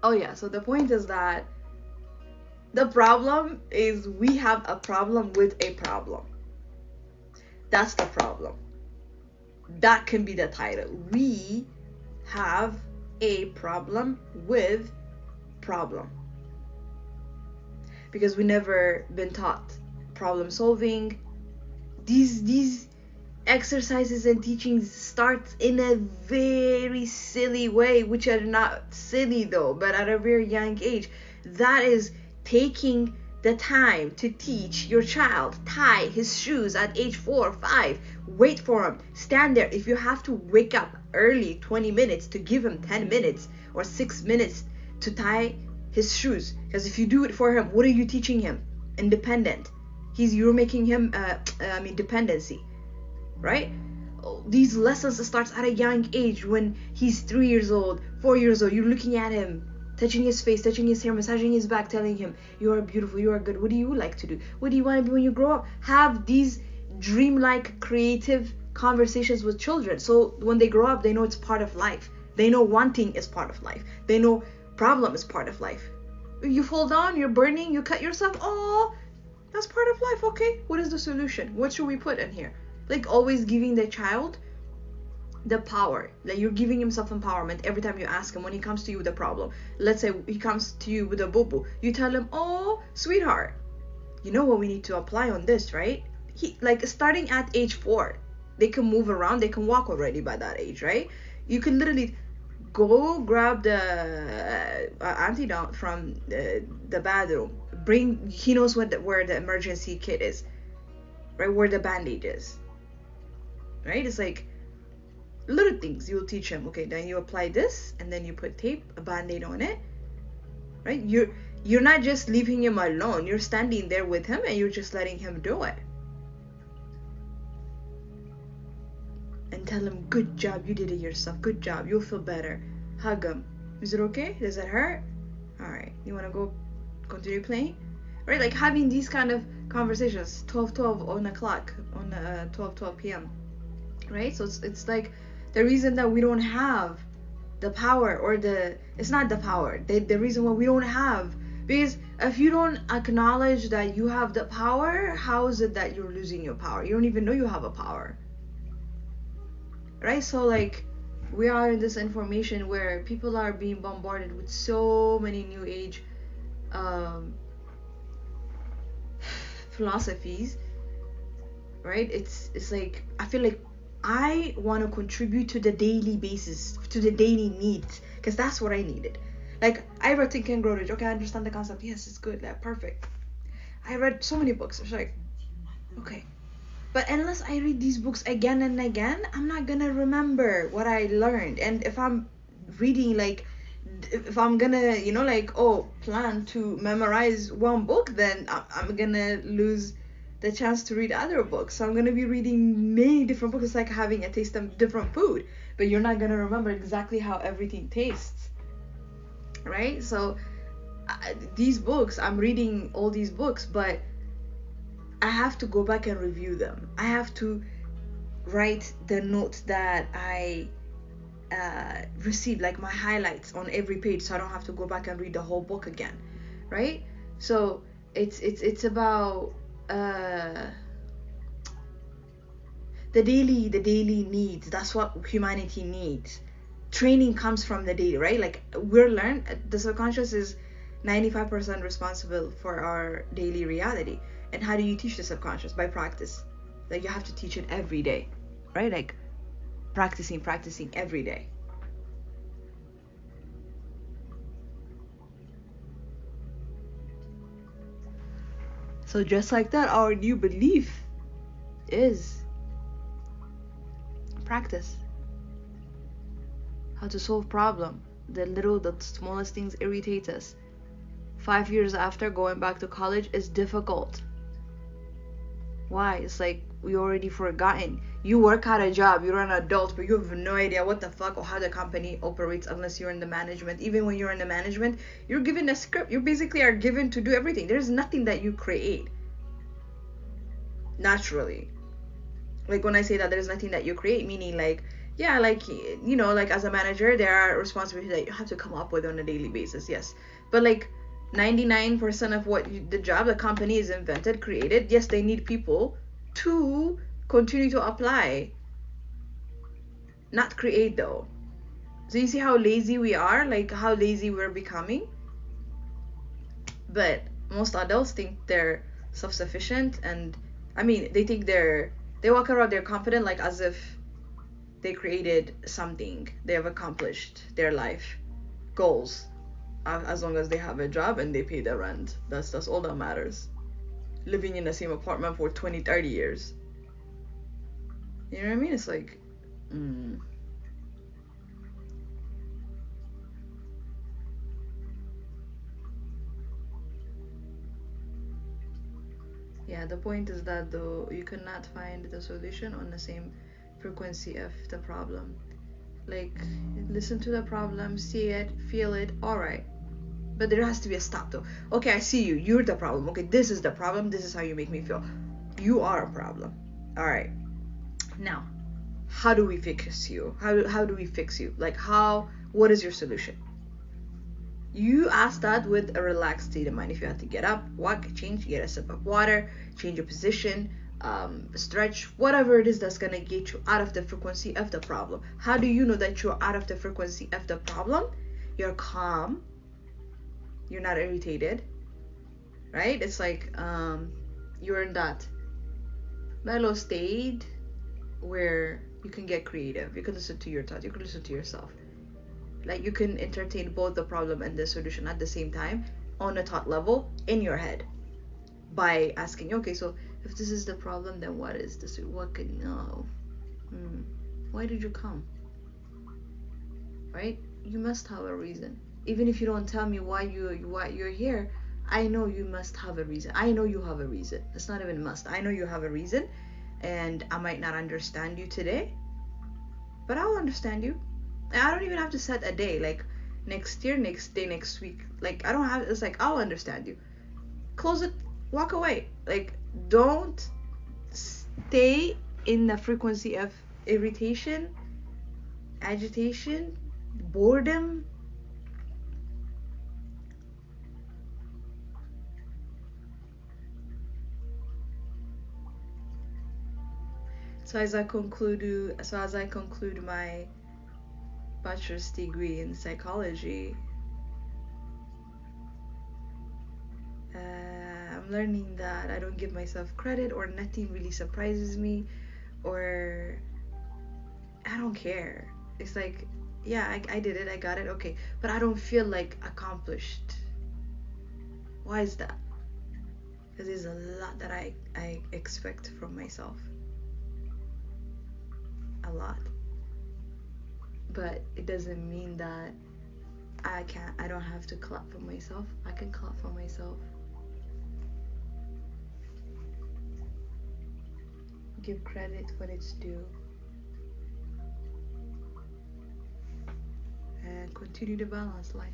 Oh yeah, so the point is that the problem is we have a problem with a problem. That's the problem. That can be the title. We have a problem with problem. Because we never been taught problem solving. These exercises and teachings starts in a very silly way, which are not silly though, but at a very young age. That is taking the time to teach your child tie his shoes at age 4 or 5. Wait for him, stand there. If you have to wake up early 20 minutes to give him 10 minutes or 6 minutes to tie his shoes, because if you do it for him, what are you teaching him? Independent. You're making him dependency, right? These lessons starts at a young age. When he's 3 years old, 4 years old, you're looking at him, touching his face, touching his hair, massaging his back, telling him, you are beautiful, you are good, what do you like to do, what do you want to be when you grow up? Have these dreamlike creative conversations with children, so when they grow up they know it's part of life. They know wanting is part of life. They know problem is part of life. You fall down, you're burning, you cut yourself, oh, that's part of life. Okay, what is the solution? What should we put in here? Like always giving the child the power, that you're giving him self-empowerment every time you ask him. When he comes to you with a problem, let's say he comes to you with a boo-boo, you tell him, oh sweetheart, you know what we need to apply on this, right? He, like, starting at age 4, they can move around, they can walk already by that age, right? You can literally go grab the antidote from the bathroom, bring, he knows where the emergency kit is, right, where the bandage is, right? It's like little things you'll teach him. Okay, then you apply this and then you put tape, a band-aid on it, right? You're not just leaving him alone, you're standing there with him and you're just letting him do it, and tell him, good job, you did it yourself, good job, you'll feel better. Hug him. Is it okay? Does it hurt? All right, you want to go continue playing, right? Like having these kind of conversations. 12:12 on the clock, on 12:12 p.m., right? So it's like the reason that we don't have the power, or it's not the power, the reason why we don't have, because if you don't acknowledge that you have the power, how is it that you're losing your power? You don't even know you have a power, right? So like we are in this information where people are being bombarded with so many new age philosophies, right? It's like I feel like I want to contribute to the daily basis, to the daily needs, because that's what I needed. Like I read Think and Grow Rich. Okay, I understand the concept. Yes, it's good. Like perfect. I read so many books. It's like, okay, but unless I read these books again and again, I'm not gonna remember what I learned. And if I'm reading, like, if I'm gonna, like, plan to memorize one book, then I'm gonna lose the chance to read other books. So I'm gonna be reading many different books. It's like having a taste of different food, but you're not gonna remember exactly how everything tastes, right? So these books, I'm reading all these books, but I have to go back and review them. I have to write the notes that I received, like my highlights on every page, so I don't have to go back and read the whole book again, right? So it's about the daily needs. That's what humanity needs. Training comes from the daily, right? Like the subconscious is 95% responsible for our daily reality. And how do you teach the subconscious? By practice. Like you have to teach it every day, right? Like practicing every day. So just like that, our new belief is practice. How to solve problem. The smallest things irritate us. 5 years after, going back to college is difficult. Why? It's like we already forgotten. You work at a job, you're an adult, but you have no idea what the fuck or how the company operates unless you're in the management. Even when you're in the management, you're given a script. You basically are given to do everything. There's nothing that you create naturally. Like when I say that there's nothing that you create, meaning like Yeah, like, like as a manager, there are responsibilities that you have to come up with on a daily basis. Yes, but like 99% of the job the company is invented, created, yes, they need people to continue to apply, not create though. So you see how lazy we are, like how lazy we're becoming. But most adults think they're self-sufficient, and I mean, they walk around, they're confident, like as if they created something, they have accomplished their life goals, as long as they have a job and they pay the rent. That's all that matters. Living in the same apartment for 20, 30 years, you know what I mean? It's like, yeah, the point is that though you cannot find the solution on the same frequency of the problem. Like, listen to the problem, see it, feel it, alright. But there has to be a stop though. Okay, I see you. You're the problem. Okay, this is the problem. This is how you make me feel. You are a problem. Alright. Now, how do we fix you? How do we fix you? Like, what is your solution? You ask that with a relaxed state of mind. If you have to get up, walk, change, get a sip of water, change your position, stretch, whatever it is that's gonna get you out of the frequency of the problem. How do you know that you're out of the frequency of the problem? You're calm, you're not irritated, right? It's like you're in that mellow state where you can get creative. You can listen to your thoughts, you can listen to yourself. Like, you can entertain both the problem and the solution at the same time on a thought level in your head by asking, okay, so if this is the problem, then what is this? What can no? Why did you come? Right? You must have a reason. Even if you don't tell me why you're here, I know you must have a reason. I know you have a reason. It's not even must. I know you have a reason, and I might not understand you today, but I'll understand you. I don't even have to set a day, like next year, next day, next week. Like, I don't have, it's like, I'll understand you. Close it, walk away. Like, don't stay in the frequency of irritation, agitation, boredom. So as I conclude my bachelor's degree in psychology, I'm learning that I don't give myself credit, or nothing really surprises me, or I don't care. It's like, yeah, I did it, I got it, okay, but I don't feel like accomplished. Why is that? Because there's a lot that I expect from myself. A lot. But it doesn't mean that I don't have to clap for myself. I can clap for myself. Give credit when it's due. And continue to balance life.